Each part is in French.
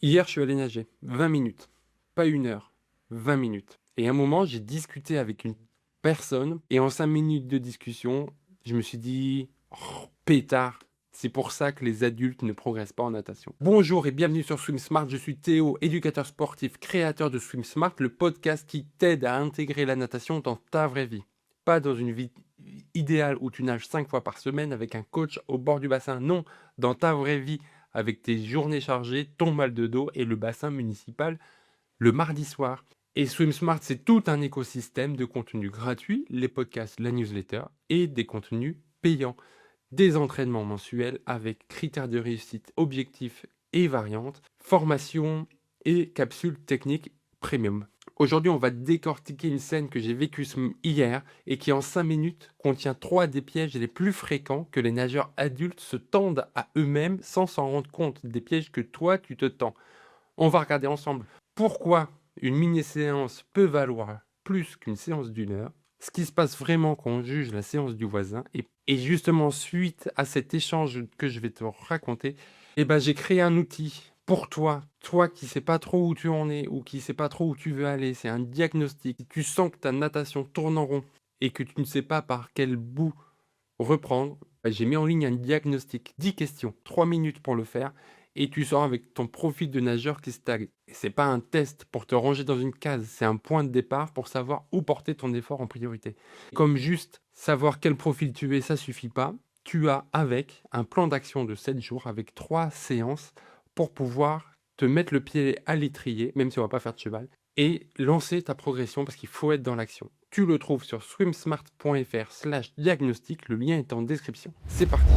Hier, je suis allé nager, 20 minutes, pas 1 heure, 20 minutes. Et à un moment, j'ai discuté avec une personne et en 5 minutes de discussion, je me suis dit: «Oh, pétard, c'est pour ça que les adultes ne progressent pas en natation». Bonjour et bienvenue sur Swim Smart, je suis Théo, éducateur sportif, créateur de Swim Smart, le podcast qui t'aide à intégrer la natation dans ta vraie vie. Pas dans une vie idéale où tu nages 5 fois par semaine avec un coach au bord du bassin, non, dans ta vraie vie avec tes journées chargées, ton mal de dos et le bassin municipal le mardi soir. Et Swim Smart, c'est tout un écosystème de contenus gratuits, les podcasts, la newsletter et des contenus payants. Des entraînements mensuels avec critères de réussite objectifs et variantes, formation et capsules techniques premium. Aujourd'hui, on va décortiquer une scène que j'ai vécue hier et qui en 5 minutes contient 3 des pièges les plus fréquents que les nageurs adultes se tendent à eux-mêmes sans s'en rendre compte, des pièges que toi tu te tends. On va regarder ensemble pourquoi une mini-séance peut valoir plus qu'une séance d'1 heure, ce qui se passe vraiment quand on juge la séance du voisin et justement suite à cet échange que je vais te raconter, j'ai créé un outil pour toi, toi qui sais pas trop où tu en es ou qui sais pas trop où tu veux aller. C'est un diagnostic. Si tu sens que ta natation tourne en rond et que tu ne sais pas par quel bout reprendre, j'ai mis en ligne un diagnostic, 10 questions, 3 minutes pour le faire et tu sors avec ton profil de nageur qui stagne. Et c'est pas un test pour te ranger dans une case, c'est un point de départ pour savoir où porter ton effort en priorité. Comme juste savoir quel profil tu es, ça suffit pas. Tu as avec un plan d'action de 7 jours avec 3 séances pour pouvoir te mettre le pied à l'étrier, même si on va pas faire de cheval, et lancer ta progression parce qu'il faut être dans l'action. Tu le trouves sur swimsmart.fr/diagnostic, le lien est en description. C'est parti.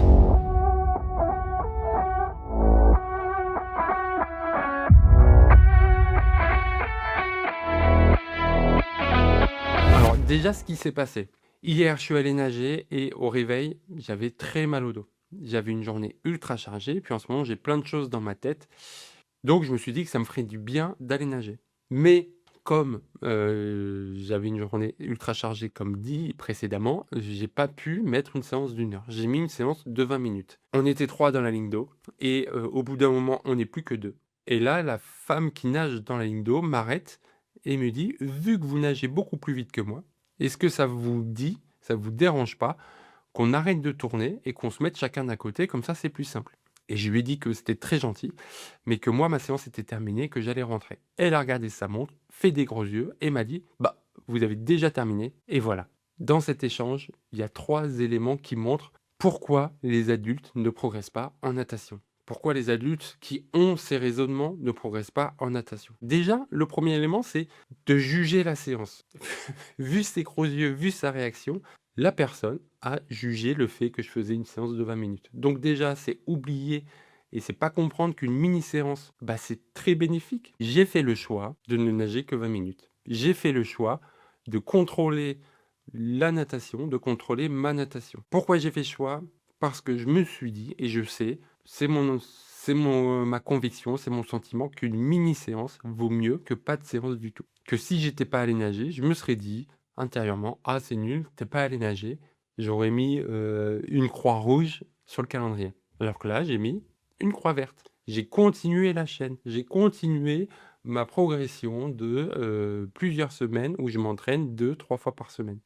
Alors déjà, ce qui s'est passé. Hier, je suis allé nager et au réveil, j'avais très mal au dos. J'avais une journée ultra chargée, puis en ce moment, j'ai plein de choses dans ma tête. Donc je me suis dit que ça me ferait du bien d'aller nager. Mais comme, j'avais une journée ultra chargée comme dit précédemment, j'ai pas pu mettre une séance d'1 heure. J'ai mis une séance de 20 minutes. On était 3 dans la ligne d'eau et au bout d'un moment, on n'est plus que 2. Et là, la femme qui nage dans la ligne d'eau m'arrête et me dit: «Vu que vous nagez beaucoup plus vite que moi, est-ce que ça vous dérange pas qu'on arrête de tourner et qu'on se mette chacun d'un côté, comme ça c'est plus simple?» Et je lui ai dit que c'était très gentil, mais que moi ma séance était terminée, que j'allais rentrer. Elle a regardé sa montre, fait des gros yeux et m'a dit: «Bah, vous avez déjà terminé» et voilà. Dans cet échange, il y a 3 éléments qui montrent pourquoi les adultes ne progressent pas en natation. Pourquoi les adultes qui ont ces raisonnements ne progressent pas en natation. Déjà, le premier élément, c'est de juger la séance. Vu ses gros yeux, vu sa réaction, la personne a jugé le fait que je faisais une séance de 20 minutes. Donc déjà, c'est oublier et c'est pas comprendre qu'une mini séance, c'est très bénéfique. J'ai fait le choix de ne nager que 20 minutes. J'ai fait le choix de contrôler la natation, de contrôler ma natation. Pourquoi j'ai fait ce choix? Parce que je me suis dit et je sais, ma conviction, c'est mon sentiment qu'une mini séance vaut mieux que pas de séance du tout. Que si j'étais pas allé nager, je me serais dit intérieurement: «Ah c'est nul, tu pas allé nager». J'aurais mis, une croix rouge sur le calendrier. Alors que là, j'ai mis une croix verte. J'ai continué la chaîne. J'ai continué ma progression de, plusieurs semaines où je m'entraîne 2-3 fois par semaine.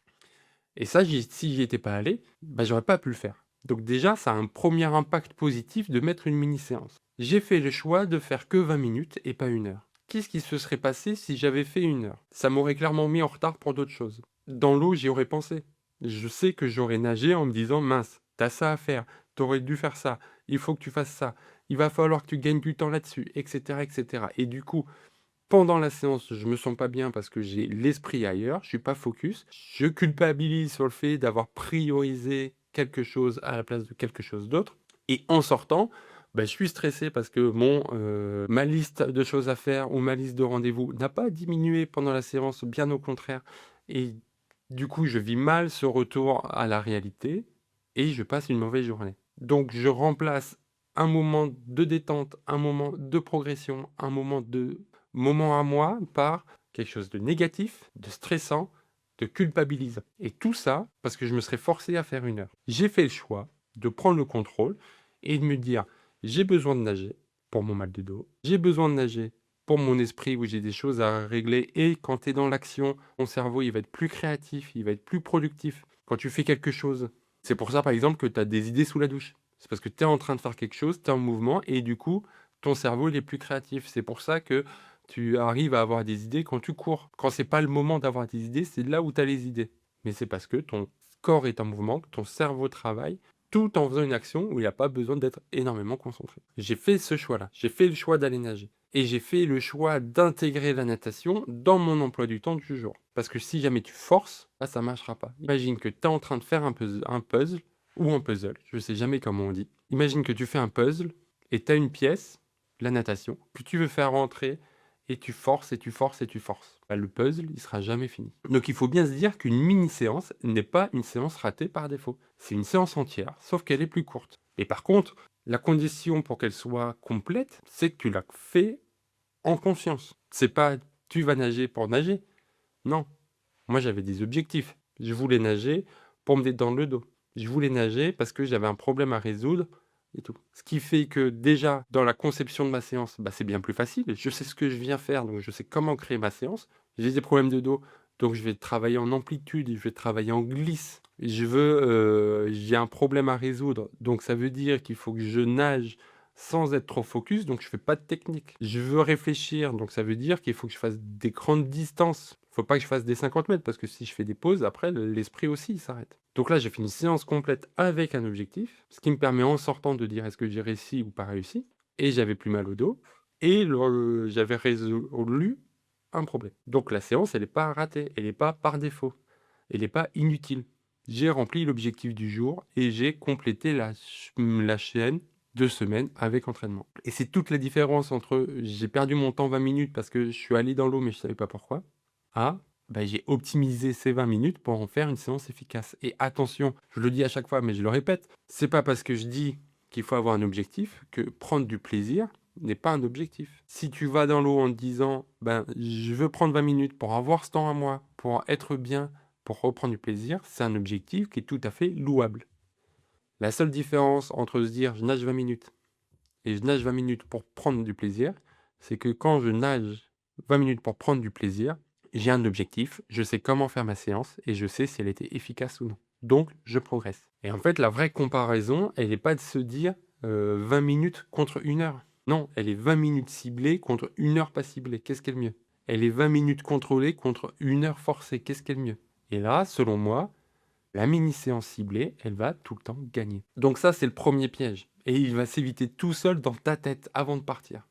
Et ça, si j'y étais pas allé, j'aurais pas pu le faire. Donc déjà, ça a un premier impact positif de mettre une mini séance. J'ai fait le choix de faire que 20 minutes et pas 1 heure. Qu'est-ce qui se serait passé si j'avais fait 1 heure? Ça m'aurait clairement mis en retard pour d'autres choses. Dans l'eau, j'y aurais pensé. Je sais que j'aurais nagé en me disant: «Mince, t'as ça à faire, t'aurais dû faire ça, il faut que tu fasses ça, il va falloir que tu gagnes du temps là-dessus» et cetera et cetera. Et du coup, pendant la séance, je me sens pas bien parce que j'ai l'esprit ailleurs, je suis pas focus. Je culpabilise sur le fait d'avoir priorisé quelque chose à la place de quelque chose d'autre et en sortant, je suis stressé parce que ma liste de choses à faire ou ma liste de rendez-vous n'a pas diminué pendant la séance, bien au contraire et du coup, je vis mal ce retour à la réalité et je passe une mauvaise journée. Donc je remplace un moment de détente, un moment de progression, un moment à moi par quelque chose de négatif, de stressant, de culpabilisant. Et tout ça parce que je me serais forcé à faire 1 heure. J'ai fait le choix de prendre le contrôle et de me dire: «J'ai besoin de nager, pour mon mal de dos. J'ai besoin de nager pour mon esprit où j'ai des choses à régler. Et quand tu es dans l'action, ton cerveau, il va être plus créatif, il va être plus productif quand tu fais quelque chose. C'est pour ça, par exemple, que tu as des idées sous la douche. C'est parce que tu es en train de faire quelque chose, tu es en mouvement et du coup, ton cerveau, il est plus créatif. C'est pour ça que tu arrives à avoir des idées quand tu cours. Quand c'est pas le moment d'avoir des idées, c'est là où tu as les idées. Mais c'est parce que ton corps est en mouvement, que ton cerveau travaille, tout en faisant une action où il n'y a pas besoin d'être énormément concentré. J'ai fait ce choix-là. J'ai fait le choix d'aller nager. Et j'ai fait le choix d'intégrer la natation dans mon emploi du temps du jour. Parce que si jamais tu forces, là, ça ne marchera pas. Imagine que tu es en train de faire un puzzle ou un puzzle, je ne sais jamais comment on dit. Imagine que tu fais un puzzle et tu as une pièce, la natation, que tu veux faire rentrer et tu forces et tu forces et tu forces. Bah, le puzzle, il sera jamais fini. Donc il faut bien se dire qu'une mini-séance n'est pas une séance ratée par défaut. C'est une séance entière, sauf qu'elle est plus courte. Et par contre, la condition pour qu'elle soit complète, c'est que tu l'as fait en conscience. C'est pas tu vas nager pour nager. Non. Moi, j'avais des objectifs. Je voulais nager pour me détendre le dos. Je voulais nager parce que j'avais un problème à résoudre et tout. Ce qui fait que déjà, dans la conception de ma séance, bah, c'est bien plus facile. Je sais ce que je viens faire, donc je sais comment créer ma séance. J'ai des problèmes de dos, donc je vais travailler en amplitude, je vais travailler en glisse. J'ai un problème à résoudre, donc ça veut dire qu'il faut que je nage sans être trop focus, donc je fais pas de technique. Je veux réfléchir, donc ça veut dire qu'il faut que je fasse des grandes distances. Faut pas que je fasse des 50 mètres, parce que si je fais des pauses, après, l'esprit aussi, il s'arrête. Donc là, j'ai fait une séance complète avec un objectif, ce qui me permet en sortant de dire est-ce que j'ai réussi ou pas réussi, et j'avais plus mal au dos, et j'avais résolu un problème. Donc la séance, elle n'est pas ratée, elle n'est pas par défaut, elle n'est pas inutile. J'ai rempli l'objectif du jour et j'ai complété la chaîne de semaines avec entraînement. Et c'est toute la différence entre j'ai perdu mon temps 20 minutes parce que je suis allé dans l'eau mais je ne savais pas pourquoi, bah, j'ai optimisé ces 20 minutes pour en faire une séance efficace. Et attention, je le dis à chaque fois mais je le répète, c'est pas parce que je dis qu'il faut avoir un objectif que prendre du plaisir n'est pas un objectif. Si tu vas dans l'eau en te disant ben je veux prendre 20 minutes pour avoir ce temps à moi, pour être bien, pour reprendre du plaisir, c'est un objectif qui est tout à fait louable. La seule différence entre se dire je nage 20 minutes et je nage 20 minutes pour prendre du plaisir, c'est que quand je nage 20 minutes pour prendre du plaisir, j'ai un objectif, je sais comment faire ma séance et je sais si elle était efficace ou non. Donc, je progresse. Et en fait, la vraie comparaison, elle n'est pas de se dire 20 minutes contre 1 heure. Non, elle est 20 minutes ciblées contre 1 heure pas ciblée. Qu'est-ce qui est le mieux? Elle est 20 minutes contrôlées contre 1 heure forcée. Qu'est-ce qui est le mieux? Et là, selon moi, la mini-séance ciblée, elle va tout le temps gagner. Donc ça, c'est le premier piège. Et il va s'éviter tout seul dans ta tête avant de partir.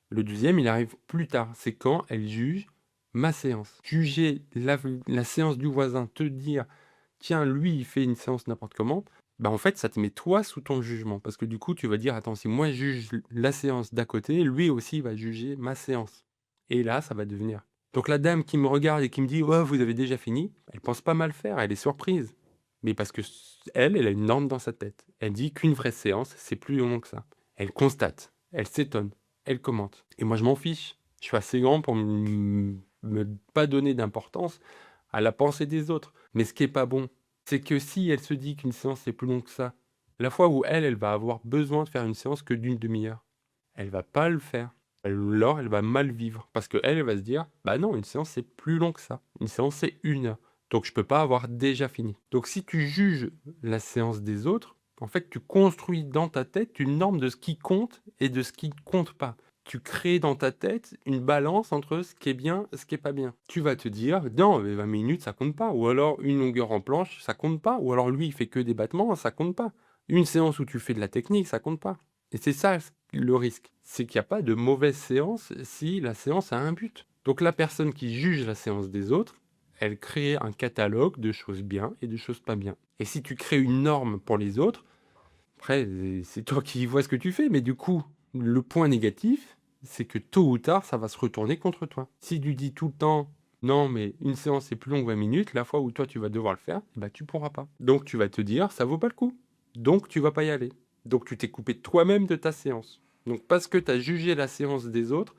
Le deuxième, il arrive plus tard. C'est quand elle juge ma séance. Juger la séance du voisin, te dire, tiens, lui, il fait une séance n'importe comment, bah en fait, ça te met toi sous ton jugement. Parce que du coup, tu vas dire, attends, si moi je juge la séance d'à côté, lui aussi va juger ma séance. Et là, ça va devenir. Donc la dame qui me regarde et qui me dit, ouais, vous avez déjà fini, elle pense pas mal faire, elle est surprise. Mais parce que elle a une norme dans sa tête. Elle dit qu'une vraie séance, c'est plus long que ça. Elle constate, elle s'étonne, elle commente. Et moi, je m'en fiche. Je suis assez grand pour me pas donner d'importance à la pensée des autres. Mais ce qui est pas bon, c'est que si elle se dit qu'une séance est plus longue que ça, la fois où elle va avoir besoin de faire une séance que d'une demi-heure, elle va pas le faire. Alors, elle va mal vivre. Parce qu'elle, elle va se dire, bah non, une séance, c'est plus long que ça. Une séance, c'est 1 heure. Donc, je peux pas avoir déjà fini. Donc, si tu juges la séance des autres, en fait, tu construis dans ta tête une norme de ce qui compte et de ce qui ne compte pas. Tu crées dans ta tête une balance entre ce qui est bien et ce qui est pas bien. Tu vas te dire, non, mais 20 minutes, ça compte pas. Ou alors, une longueur en planche, ça compte pas. Ou alors, lui, il fait que des battements, ça compte pas. Une séance où tu fais de la technique, ça compte pas. Et c'est ça le risque. C'est qu'il n'y a pas de mauvaise séance si la séance a un but. Donc la personne qui juge la séance des autres, elle crée un catalogue de choses bien et de choses pas bien. Et si tu crées une norme pour les autres, après, c'est toi qui vois ce que tu fais, mais du coup, le point négatif, c'est que tôt ou tard, ça va se retourner contre toi. Si tu dis tout le temps, non, mais une séance est plus longue 20 minutes, la fois où toi tu vas devoir le faire, bah tu pourras pas. Donc tu vas te dire, ça vaut pas le coup. Donc tu vas pas y aller. Donc tu t'es coupé toi-même de ta séance. Donc parce que tu as jugé la séance des autres,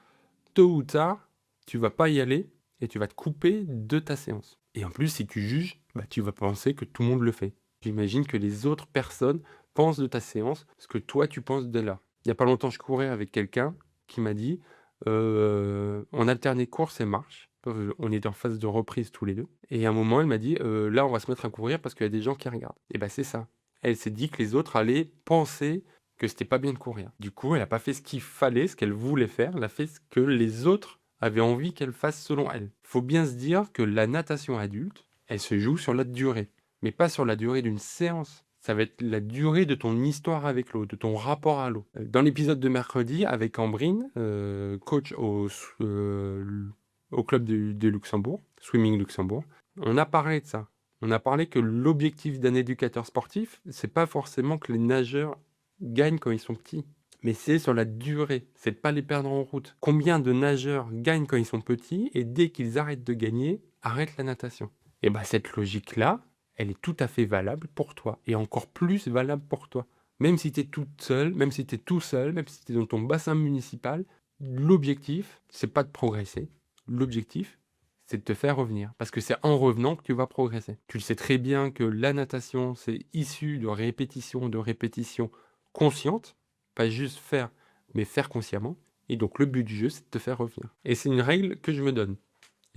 tôt ou tard, tu vas pas y aller et tu vas te couper de ta séance. Et en plus, si tu juges, bah, tu vas penser que tout le monde le fait. J'imagine que les autres personnes pensent de ta séance ce que toi tu penses de là. Il y a pas longtemps, je courais avec quelqu'un qui m'a dit, on alternait course et marche. On était en phase de reprise tous les 2 et à un moment, elle m'a dit: Là, on va se mettre à courir parce qu'il y a des gens qui regardent» et bah, c'est ça. Elle s'est dit que les autres allaient penser que c'était pas bien de courir. Du coup, elle a pas fait ce qu'il fallait, ce qu'elle voulait faire, elle a fait ce que les autres avaient envie qu'elle fasse selon elle. Faut bien se dire que la natation adulte, elle se joue sur la durée, mais pas sur la durée d'une séance. Ça va être la durée de ton histoire avec l'eau, de ton rapport à l'eau. Dans l'épisode de mercredi, avec Ambrine, coach au club de Luxembourg, Swimming Luxembourg, on a parlé de ça. On a parlé que l'objectif d'un éducateur sportif, c'est pas forcément que les nageurs gagnent quand ils sont petits, mais c'est sur la durée, c'est de pas les perdre en route. Combien de nageurs gagnent quand ils sont petits et dès qu'ils arrêtent de gagner, arrêtent la natation? Et bah cette logique-là, elle est tout à fait valable pour toi et encore plus valable pour toi. Même si tu es toute seule, même si tu es tout seul, même si tu es dans ton bassin municipal, l'objectif, c'est pas de progresser. L'objectif, c'est de te faire revenir. Parce que c'est en revenant que tu vas progresser. Tu le sais très bien que la natation, c'est issu de répétitions conscientes. Pas juste faire, mais faire consciemment. Et donc le but du jeu, c'est de te faire revenir. Et c'est une règle que je me donne.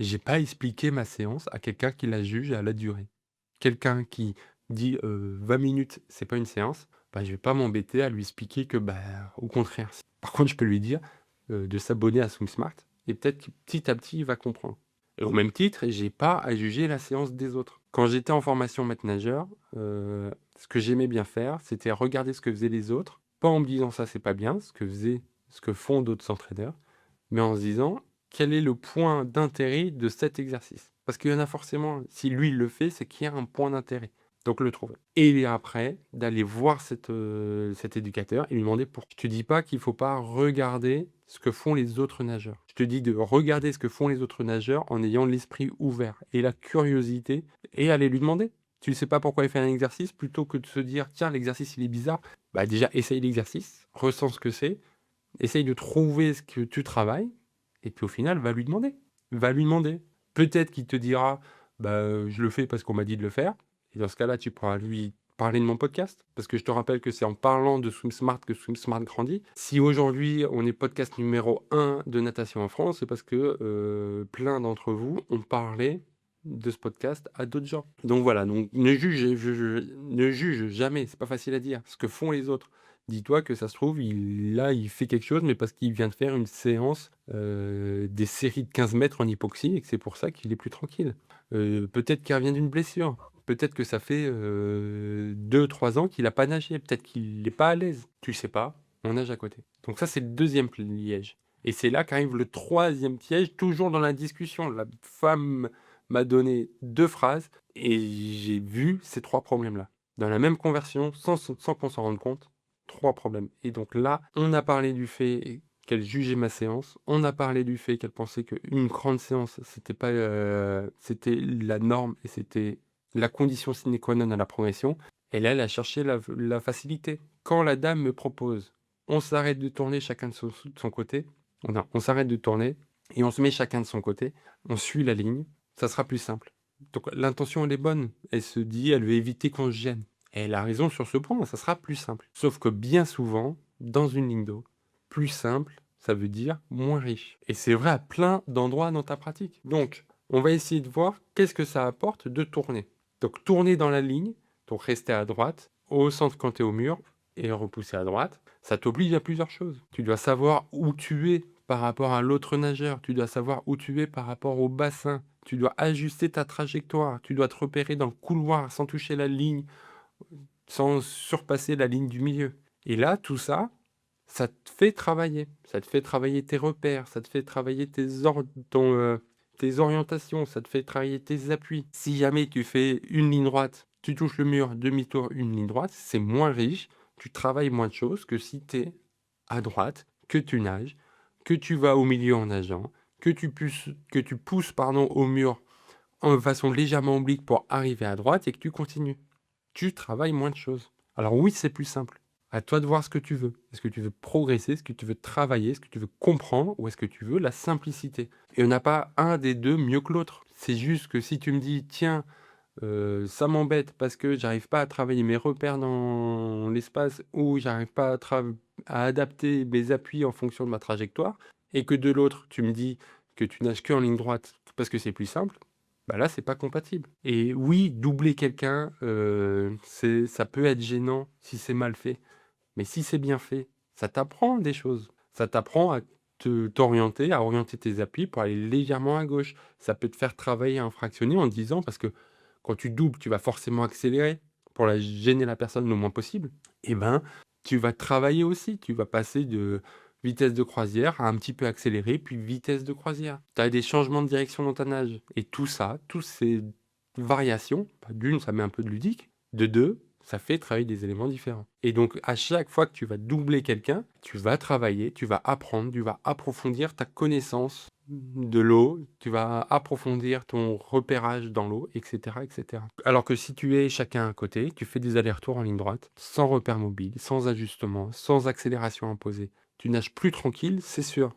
J'ai pas expliqué ma séance à quelqu'un qui la juge à la durée. Quelqu'un qui dit 20 minutes, c'est pas une séance, bah, je vais pas m'embêter à lui expliquer que, bah, au contraire. Par contre, je peux lui dire de s'abonner à SwimSmart et peut-être que petit à petit, il va comprendre. Et au même titre, j'ai pas à juger la séance des autres. Quand j'étais en formation maître nageur, ce que j'aimais bien faire, c'était regarder ce que faisaient les autres, pas en me disant ça c'est pas bien, ce que font d'autres entraîneurs, mais en se disant quel est le point d'intérêt de cet exercice. Parce qu'il y en a forcément, si lui il le fait, c'est qu'il y a un point d'intérêt. Donc le trouver. Et après, d'aller voir cet éducateur et lui demander pourquoi. Je te dis pas qu'il faut pas regarder ce que font les autres nageurs. Je te dis de regarder ce que font les autres nageurs en ayant l'esprit ouvert et la curiosité et aller lui demander. Tu ne sais pas pourquoi il fait un exercice, plutôt que de se dire tiens l'exercice il est bizarre, bah déjà essaye l'exercice, ressens ce que c'est, essaye de trouver ce que tu travailles, et puis au final, va lui demander. Va lui demander. Peut-être qu'il te dira, bah, je le fais parce qu'on m'a dit de le faire. Et dans ce cas-là, tu pourras lui parler de mon podcast. Parce que je te rappelle que c'est en parlant de SwimSmart que SwimSmart grandit. Si aujourd'hui, on est podcast numéro 1 de natation en France, c'est parce que plein d'entre vous ont parlé de ce podcast à d'autres gens. Donc voilà, donc ne juge jamais, c'est pas facile à dire, ce que font les autres. Dis-toi que ça se trouve, il fait quelque chose, mais parce qu'il vient de faire une séance des séries de 15 mètres en hypoxie et que c'est pour ça qu'il est plus tranquille. Peut-être qu'il revient d'une blessure. Peut-être que ça fait 2-3 ans qu'il n'a pas nagé. Peut-être qu'il n'est pas à l'aise. Tu sais pas, on nage à côté. Donc ça, c'est le deuxième piège. Et c'est là qu'arrive le troisième piège, toujours dans la discussion. La femme m'a donné 2 phrases et j'ai vu ces 3 problèmes-là. Dans la même conversion, sans qu'on s'en rende compte, 3 problèmes. Et donc là, on a parlé du fait qu'elle jugeait ma séance, on a parlé du fait qu'elle pensait qu'une grande séance, c'était pas, c'était la norme et c'était la condition sine qua non à la progression. Et là, elle a cherché la facilité. Quand la dame me propose, on s'arrête de tourner chacun de son côté, non, on s'arrête de tourner et on se met chacun de son côté, on suit la ligne, ça sera plus simple. Donc l'intention, elle est bonne. Elle se dit, elle veut éviter qu'on se gêne. Et elle a raison sur ce point, ça sera plus simple. Sauf que bien souvent, dans une ligne d'eau, plus simple, ça veut dire moins riche. Et c'est vrai à plein d'endroits dans ta pratique. Donc, on va essayer de voir qu'est-ce que ça apporte de tourner. Donc, tourner dans la ligne, donc rester à droite, au centre quand tu es au mur, et repousser à droite, ça t'oblige à plusieurs choses. Tu dois savoir où tu es par rapport à l'autre nageur, tu dois savoir où tu es par rapport au bassin, tu dois ajuster ta trajectoire, tu dois te repérer dans le couloir sans toucher la ligne, sans surpasser la ligne du milieu. Et là, tout ça, ça te fait travailler. Ça te fait travailler tes repères, ça te fait travailler tes orientations, ça te fait travailler tes appuis. Si jamais tu fais une ligne droite, tu touches le mur, demi-tour, une ligne droite, c'est moins riche, tu travailles moins de choses que si tu es à droite, que tu nages, que tu vas au milieu en nageant, que tu pousses au mur en façon légèrement oblique pour arriver à droite et que tu continues. Tu travailles moins de choses. Alors oui, c'est plus simple. À toi de voir ce que tu veux. Est-ce que tu veux progresser? Est-ce que tu veux travailler? Est-ce que tu veux comprendre? Ou est-ce que tu veux la simplicité? Et il n'y en a pas un des deux mieux que l'autre. C'est juste que si tu me dis, tiens, ça m'embête parce que j'arrive pas à travailler mes repères dans l'espace ou j'arrive pas à adapter mes appuis en fonction de ma trajectoire et que de l'autre, tu me dis que tu nages qu'en ligne droite parce que c'est plus simple, bah là, c'est pas compatible. Et oui, doubler quelqu'un, ça peut être gênant si c'est mal fait. Mais si c'est bien fait, ça t'apprend des choses. Ça t'apprend à t'orienter, à orienter tes appuis pour aller légèrement à gauche. Ça peut te faire travailler un fractionné en te disant, parce que quand tu doubles, tu vas forcément accélérer pour gêner la personne le moins possible. Et ben, tu vas travailler aussi. Tu vas passer de vitesse de croisière à un petit peu accéléré, puis vitesse de croisière. Tu as des changements de direction dans ta nage. Et tout ça, toutes ces variations, bah, d'une, ça met un peu de ludique. De deux, ça fait travailler des éléments différents. Et donc, à chaque fois que tu vas doubler quelqu'un, tu vas travailler, tu vas apprendre, tu vas approfondir ta connaissance de l'eau, tu vas approfondir ton repérage dans l'eau, etc., etc. Alors que si tu es chacun à côté, tu fais des allers-retours en ligne droite, sans repère mobile, sans ajustement, sans accélération imposée, tu nages plus tranquille, c'est sûr,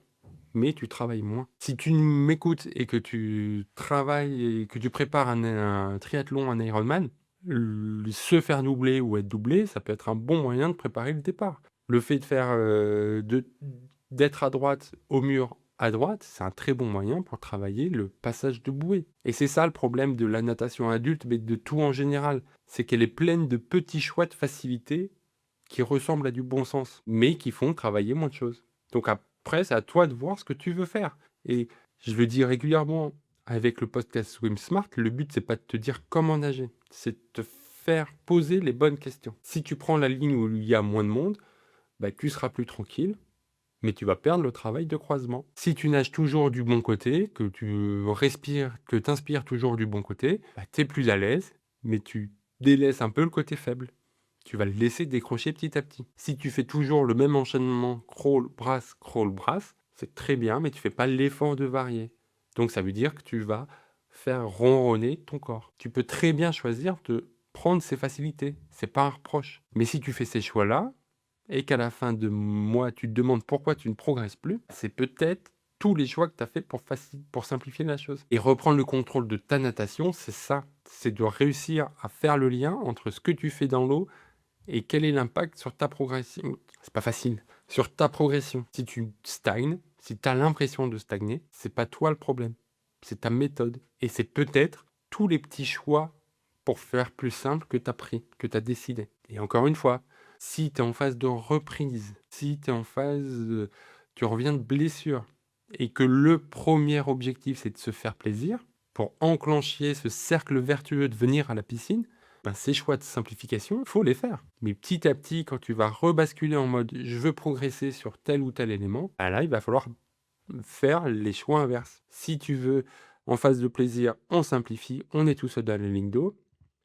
mais tu travailles moins. Si tu m'écoutes et que tu travailles et que tu prépares un triathlon, un Ironman, se faire doubler ou être doublé, ça peut être un bon moyen de préparer le départ. Le fait de faire d'être à droite au mur à droite, c'est un très bon moyen pour travailler le passage de bouée. Et c'est ça le problème de la natation adulte, mais de tout en général. C'est qu'elle est pleine de petits choix de facilité qui ressemblent à du bon sens, mais qui font travailler moins de choses. Donc après, c'est à toi de voir ce que tu veux faire. Et je le dis régulièrement avec le podcast Swim Smart, le but, c'est pas de te dire comment nager, c'est de te faire poser les bonnes questions. Si tu prends la ligne où il y a moins de monde, bah, tu seras plus tranquille, mais tu vas perdre le travail de croisement. Si tu nages toujours du bon côté, que tu respires, que tu inspires toujours du bon côté, bah, tu es plus à l'aise, mais tu délaisses un peu le côté faible. Tu vas le laisser décrocher petit à petit. Si tu fais toujours le même enchaînement crawl, brasse, c'est très bien, mais tu fais pas l'effort de varier. Donc ça veut dire que tu vas faire ronronner ton corps. Tu peux très bien choisir de prendre ces facilités. C'est pas un reproche. Mais si tu fais ces choix-là, et qu'à la fin de mois, tu te demandes pourquoi tu ne progresses plus, c'est peut-être tous les choix que tu as fait pour simplifier la chose. Et reprendre le contrôle de ta natation, c'est ça. C'est de réussir à faire le lien entre ce que tu fais dans l'eau et quel est l'impact sur ta progression. C'est pas facile. Sur ta progression. Si tu stagnes, si tu as l'impression de stagner, c'est pas toi le problème. C'est ta méthode. Et c'est peut-être tous les petits choix pour faire plus simple que tu as pris, que tu as décidé. Et encore une fois, si tu es en phase de reprise, si tu es en phase tu reviens de blessure, et que le premier objectif, c'est de se faire plaisir, pour enclencher ce cercle vertueux de venir à la piscine, ben, ces choix de simplification, il faut les faire. Mais petit à petit, quand tu vas rebasculer en mode « je veux progresser sur tel ou tel élément », ben là, il va falloir faire les choix inverses. Si tu veux, en phase de plaisir, on simplifie, on est tout seul dans la ligne d'eau.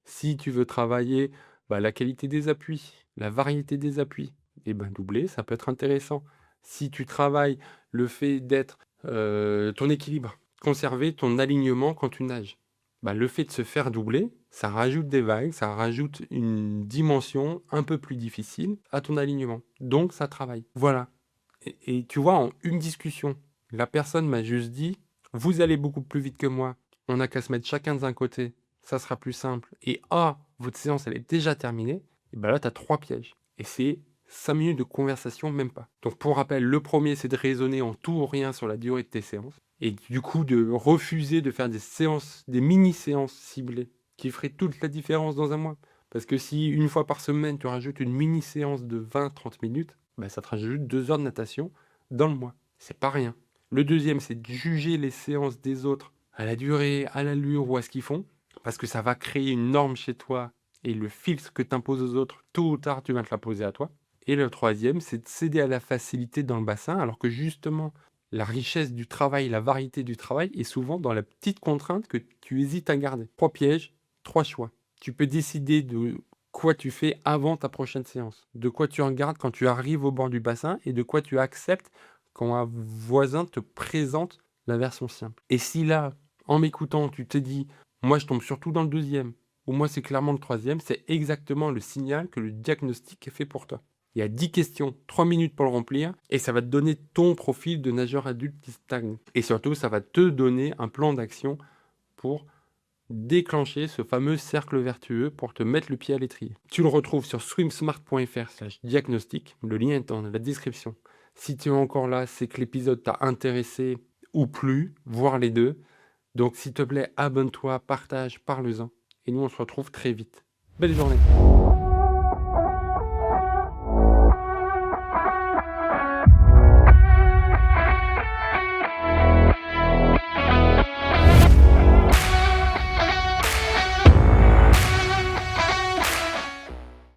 Si tu veux travailler la qualité des appuis, la variété des appuis, et ben doubler, ça peut être intéressant. Si tu travailles le fait d'être ton équilibre, conserver ton alignement quand tu nages, le fait de se faire doubler, ça rajoute des vagues, ça rajoute une dimension un peu plus difficile à ton alignement. Donc ça travaille. Voilà. Et tu vois, en une discussion, la personne m'a juste dit « Vous allez beaucoup plus vite que moi, on n'a qu'à se mettre chacun d'un côté, ça sera plus simple. Et votre séance, elle est déjà terminée. » Et bien là, tu as 3 pièges. Et c'est 5 minutes de conversation, même pas. Donc pour rappel, le premier, c'est de raisonner en tout ou rien sur la durée de tes séances. Et du coup, de refuser de faire des séances, des mini-séances ciblées, qui feraient toute la différence dans un mois. Parce que si une fois par semaine, tu rajoutes une mini-séance de 20-30 minutes, ça te rajoute 2 heures de natation dans le mois. C'est pas rien. Le deuxième, c'est de juger les séances des autres à la durée, à l'allure ou à ce qu'ils font, parce que ça va créer une norme chez toi et le filtre que tu imposes aux autres, tôt ou tard, tu vas te l'imposer à toi. Et le troisième, c'est de céder à la facilité dans le bassin, alors que justement, la richesse du travail, la variété du travail est souvent dans la petite contrainte que tu hésites à garder. 3 pièges, 3 choix. Tu peux décider de quoi tu fais avant ta prochaine séance, de quoi tu regardes quand tu arrives au bord du bassin et de quoi tu acceptes quand un voisin te présente la version simple. Et si là, en m'écoutant, tu te dis « moi je tombe surtout dans le deuxième » ou « moi c'est clairement le troisième », c'est exactement le signal que le diagnostic est fait pour toi. Il y a 10 questions, 3 minutes pour le remplir, et ça va te donner ton profil de nageur adulte qui stagne. Et surtout, ça va te donner un plan d'action pour déclencher ce fameux cercle vertueux pour te mettre le pied à l'étrier. Tu le retrouves sur swimsmart.fr/diagnostic. Le lien est dans la description. Si tu es encore là, c'est que l'épisode t'a intéressé ou plu, voire les deux. Donc s'il te plaît, abonne-toi, partage, parle-en. Et nous, on se retrouve très vite. Belle journée.